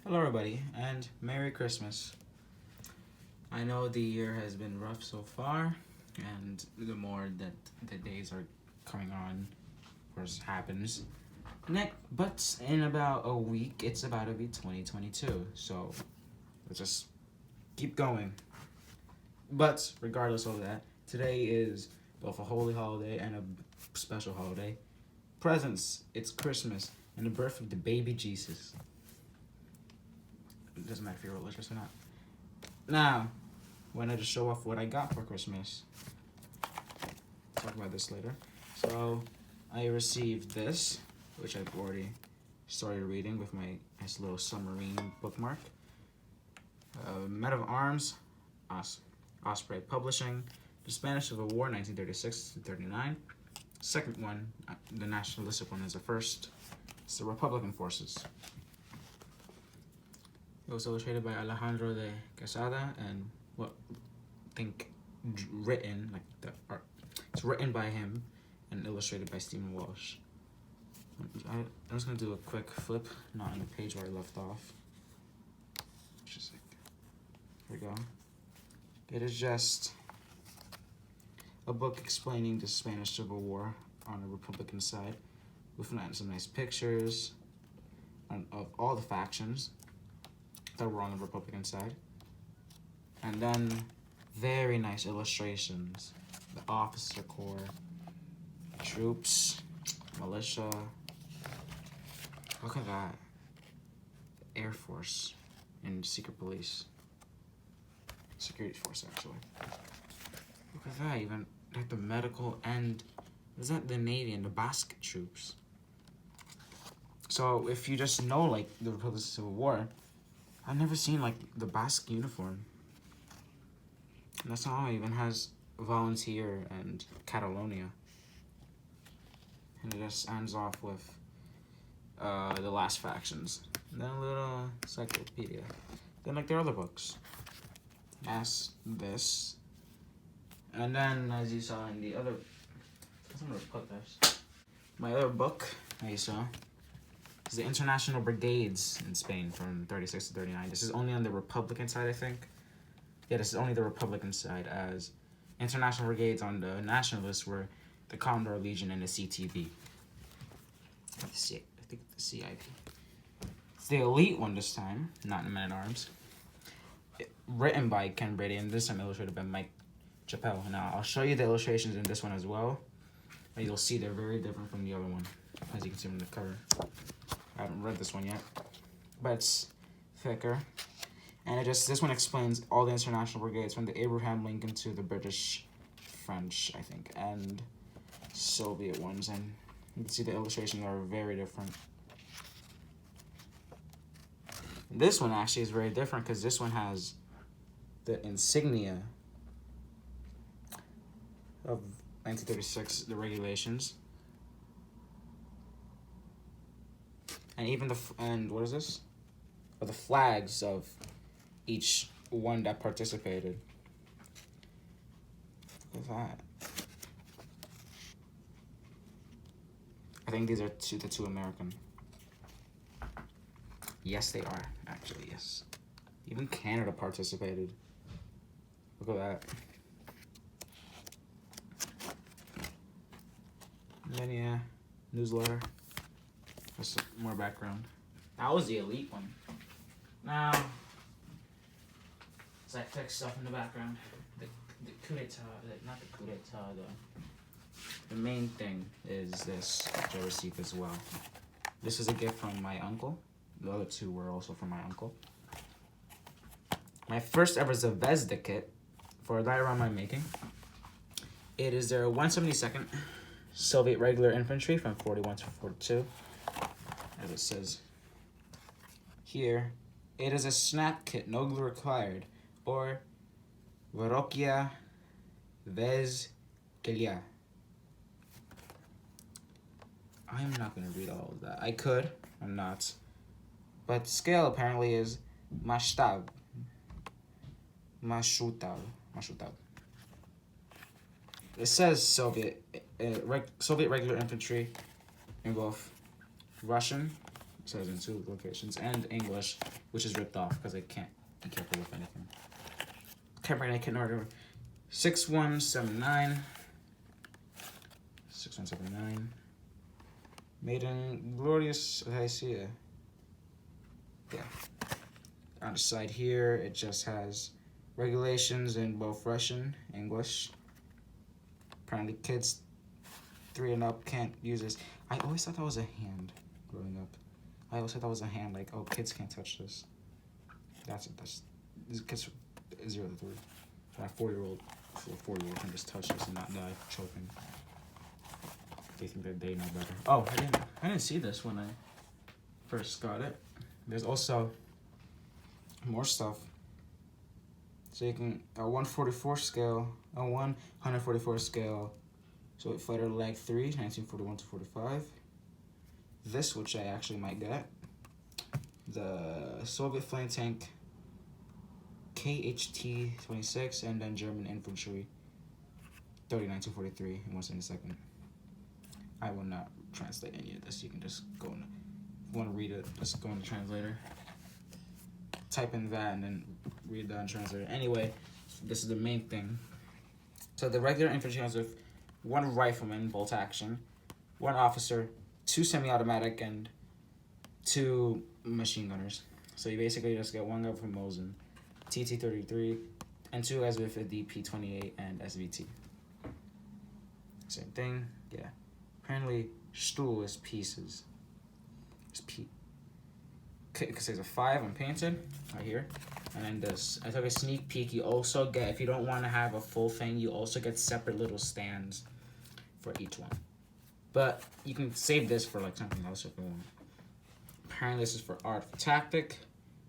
Hello everybody, and Merry Christmas. I know the year has been rough so far, and the more that the days are coming on, of course, happens. But in about a week, it's about to be 2022, so let's just keep going. But regardless of that, today is both a holy holiday and a special holiday. Presents, it's Christmas, and the birth of the baby Jesus. It doesn't matter if you're religious or not. Now, wanted to show off what I got for Christmas. Talk about this later. So, I received this, which I've already started reading with my nice little submarine bookmark. Men of Arms, Osprey Publishing, The Spanish Civil War, 1936-39. Second one, the nationalistic one, is the first. It's the Republican forces. It was illustrated by Alejandro de Quesada and written, like the art. It's written by him and illustrated by Stephen Walsh. I'm just gonna do a quick flip, not on the page where I left off. Just like, here we go. It is just a book explaining the Spanish Civil War on the Republican side, with some nice pictures of all the factions that were on the Republican side. And then very nice illustrations. The officer corps, troops, militia. Look at that. Air Force and secret police. Security force, actually. Look at that, even like the medical and is that the Navy and the Basque troops. So if you just know like the Republican Civil War, I've never seen like the Basque uniform. And that's not all, it even has Volunteer and Catalonia. And it just ends off with the last factions. And then a little encyclopedia. Then like their other books. As this. And then as you saw in the other, I'm gonna put this. My other book, as you saw, is the International Brigades in Spain from 36 to 39. This is only on the Republican side, I think. Yeah, this is only the Republican side, as International Brigades on the Nationalists were the Condor Legion and the CTB. I think the CIP. It's the elite one this time, not the Men-at-Arms. Written by Ken Brady, and this time illustrated by Mike Chappelle. Now, I'll show you the illustrations in this one as well. And you'll see they're very different from the other one, as you can see from the cover. I haven't read this one yet, but it's thicker. And this one explains all the international brigades from the Abraham Lincoln to the British, French, I think, and Soviet ones. And you can see the illustrations are very different. This one actually is very different because this one has the insignia of 1936, the regulations. And even what is this? Or the flags of each one that participated. Look at that. I think these are the two American. Yes, they are, actually, yes. Even Canada participated. Look at that. And then, yeah, newsletter. That's more background. That was the elite one. Now, as I fix stuff in the background, the coup d'etat, not the coup d'etat, the main thing is this, which I received as well. This is a gift from my uncle. The other two were also from my uncle. My first ever Zevezda kit for a diorama I'm making. It is their 172nd Soviet Regular Infantry from 41 to 42. As it says here, it is a snap kit, no glue required, or Vorokia Vezkelia. I'm not going to read all of that. I could, I'm not. But scale apparently is Mashtab. Mashutab. It says Soviet regular infantry in both Russian, says in 2 locations, and English, which is ripped off because I can't be careful with anything. Cabernet kit order 6179. 6179. Made in glorious Hacia. Yeah. On the side here, it just has regulations in both Russian, English. Apparently kids 3 and up can't use this. I always thought that was a hand growing up. I always thought that was a hand, like, oh, kids can't touch this. That's these kids 0 to 3. My 4-year-old can just touch this and not die choking. They think that they know better. Oh, I didn't see this when I first got it. There's also more stuff. So you can a 144 scale, a 144 scale. So fighter leg 3, 1941 to 45. This, which I actually might get, the Soviet flame tank KHT-26, and then German infantry 39 to 43 in 172nd. I will not translate any of this. You can just go in, if you want to read it, just go in the translator. Type in that and then read that in translator. Anyway, this is the main thing. So the regular infantry comes with 1 rifleman, bolt action, 1 officer, 2 semi-automatic, and 2 machine gunners. So you basically just get 1 guy from Mosin, TT-33, and 2 guys with a Dp28 and SVT. Same thing, yeah. Apparently, Stuhl is pieces. It's because there's a 5 unpainted right here, and then this. I took a sneak peek. You also get, if you don't want to have a full thing, you also get separate little stands for each one. But you can save this for like something else if you want. Apparently, this is for art for tactic.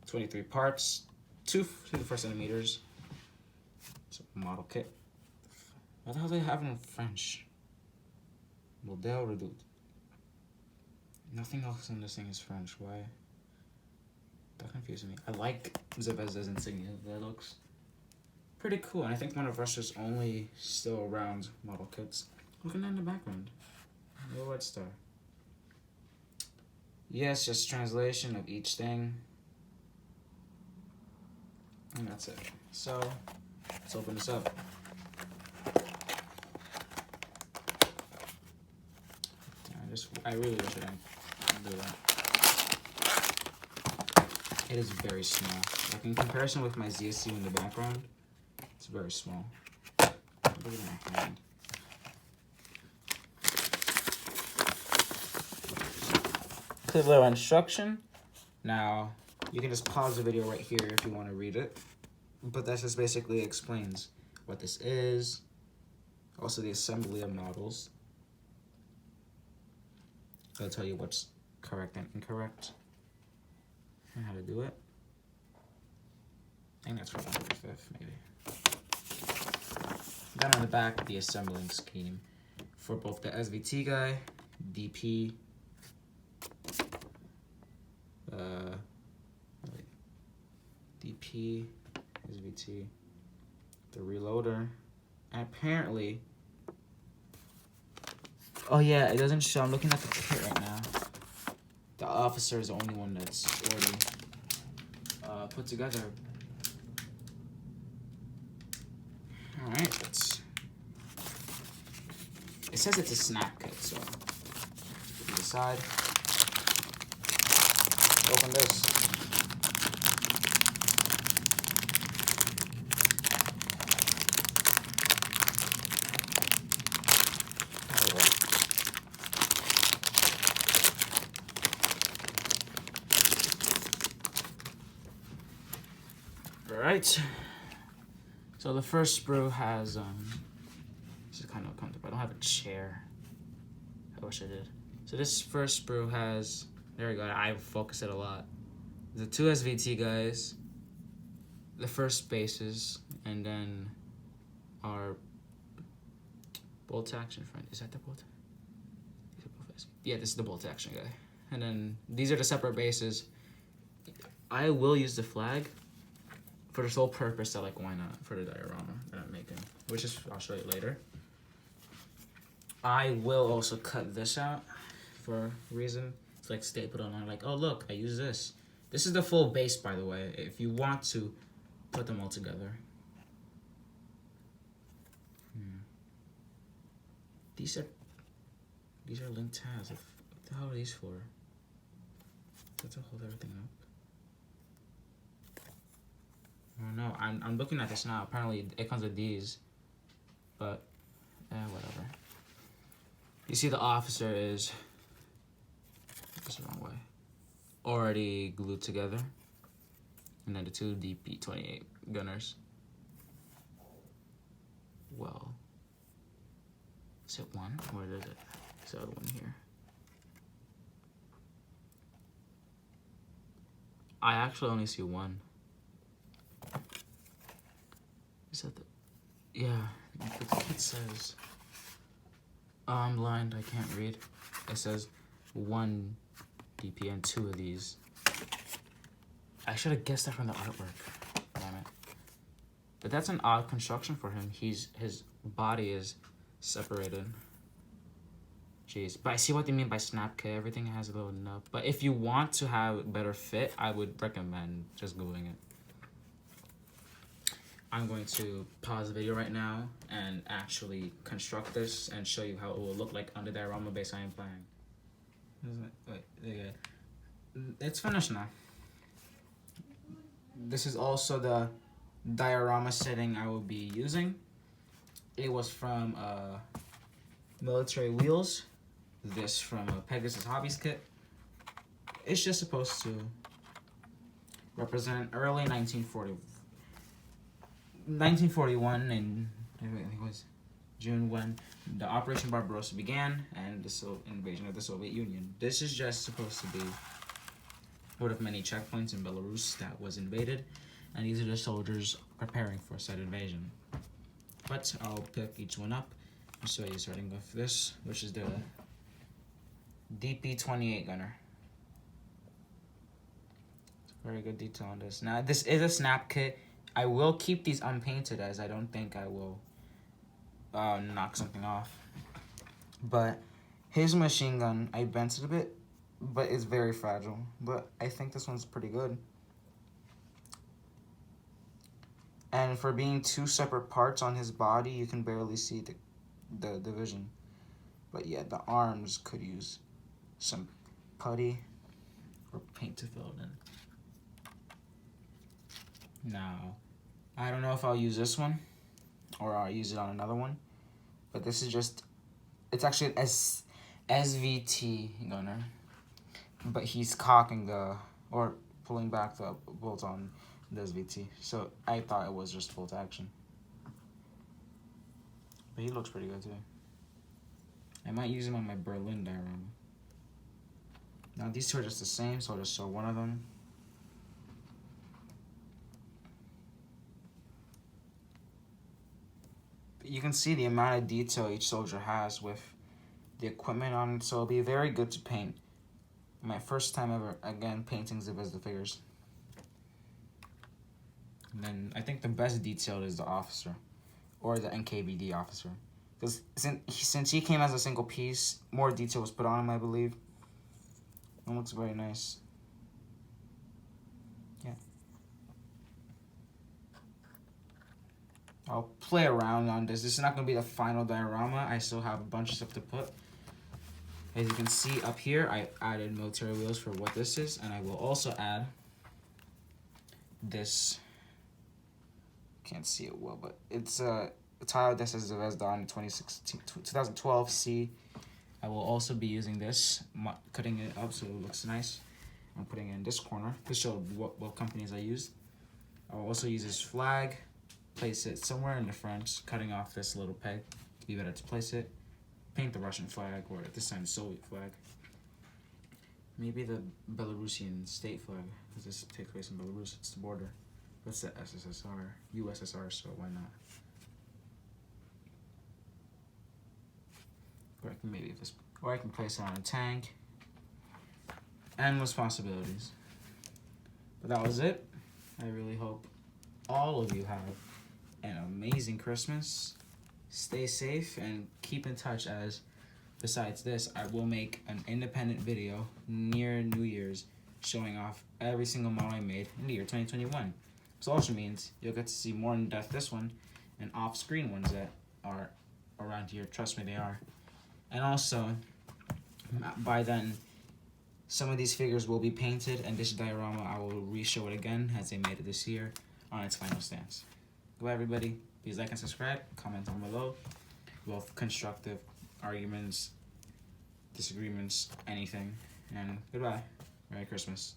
23 parts, 2 centimeters. It's a model kit. What the hell do they have in French? Modèle Redoute. Nothing else in this thing is French. Why? That confuses me. I like Zevezda's insignia. That looks pretty cool. And I think one of Russia's only still around model kits. Look at that in the background. The Red Star. Yes, just translation of each thing. And that's it. So, let's open this up. I really wish I didn't do that. It is very small. Like in comparison with my ZSU in the background, it's very small. Look at my hand. Clear little instruction. Now, you can just pause the video right here if you want to read it. But that just basically explains what this is. Also the assembly of models. It'll tell you what's correct and incorrect. And how to do it. I think that's for 135th, maybe. Then on the back, the assembling scheme for both the SVT guy, DP, DP, SVT, the reloader, and apparently, oh yeah, it doesn't show. I'm looking at the kit right now. The officer is the only one that's already put together. Alright, it says it's a snap kit, so put it aside. Open this. Alright, so the first sprue has, this is kind of uncomfortable. I don't have a chair. I wish I did. So this first sprue has, there we go, I focus it a lot. The 2 SVT guys, the first bases, and then our bolt action friend. Is that the bolt? Yeah, this is the bolt action guy. And then these are the separate bases. I will use the flag for the sole purpose that, like, why not, for the diorama that I'm making, which is, I'll show you later. I will also cut this out for a reason. It's like stapled on. Like, oh look, I use this. This is the full base, by the way. If you want to put them all together. These are linked tabs. What the hell are these for? To hold everything up. Oh no, I'm looking at this now. Apparently it comes with these, but whatever. You see, the officer is that's the wrong way. Already glued together, and then the two Dp28 Gunners. Well, is it one or is it? Is the other one here? I actually only see one. Is that the... Yeah, the kit says... Oh, I'm blind, I can't read. It says 1 DP and 2 of these. I should have guessed that from the artwork. Damn it. But that's an odd construction for him. His body is separated. Jeez, but I see what they mean by snap kit. Everything has a little nub. But if you want to have better fit, I would recommend just gluing it. I'm going to pause the video right now and actually construct this and show you how it will look like under the diorama base I am playing. Wait, there you go. It's finished now. This is also the diorama setting I will be using. It was from Military Wheels. This from a Pegasus Hobbies kit. It's just supposed to represent early 1941, and I think it was June when the Operation Barbarossa began and the invasion of the Soviet Union. This is just supposed to be one of many checkpoints in Belarus that was invaded, and these are the soldiers preparing for said invasion. But I'll pick each one up and show you, starting with this, which is the Dp28 Gunner. Very good detail on this. Now, this is a snap kit. I will keep these unpainted as I don't think I will knock something off. But his machine gun, I bent it a bit, but it's very fragile. But I think this one's pretty good. And for being two separate parts on his body, you can barely see the division. But yeah, the arms could use some putty or paint to fill it in. Now, I don't know if I'll use this one or I'll use it on another one, but this is just, it's actually an SVT gunner, but he's cocking or pulling back the bolt on the SVT, so I thought it was just bolt action. But he looks pretty good too. I might use him on my Berlin diorama. Now these two are just the same, so I'll just show one of them. You can see the amount of detail each soldier has with the equipment on it, so it'll be very good to paint. My first time ever, again, painting Zevezda figures. And then I think the best detailed is the officer, or the NKVD officer. Because since he came as a single piece, more detail was put on him, I believe. It looks very nice. Yeah. I'll play around on this. This is not going to be the final diorama. I still have a bunch of stuff to put. As you can see up here, I added military wheels for what this is, and I will also add this. Can't see it well, but it's a tile that says Zevezda in 2012 C. I will also be using this, cutting it up so it looks nice. I'm putting it in this corner to show what companies I used. I'll also use this flag, place it somewhere in the front, cutting off this little peg to be better to place it. Paint the Russian flag, or this time the Soviet flag. Maybe the Belarusian state flag, because this takes place in Belarus, it's the border. That's the SSSR, USSR, so why not? Or I can or I can place it on a tank. Endless possibilities. But that was it. I really hope all of you have an amazing Christmas. Stay safe and keep in touch, as Besides this, I will make an independent video near New Year's showing off every single model I made in the year 2021. This also means you'll get to see more in depth this one and off-screen ones that are around here. Trust me, they are. And also, by then, some of these figures will be painted, and this diorama, I will re-show it again as they made it this year on its final stance. Goodbye, everybody. Please like and subscribe. Comment down below. Both constructive arguments, disagreements, anything. And goodbye. Merry Christmas.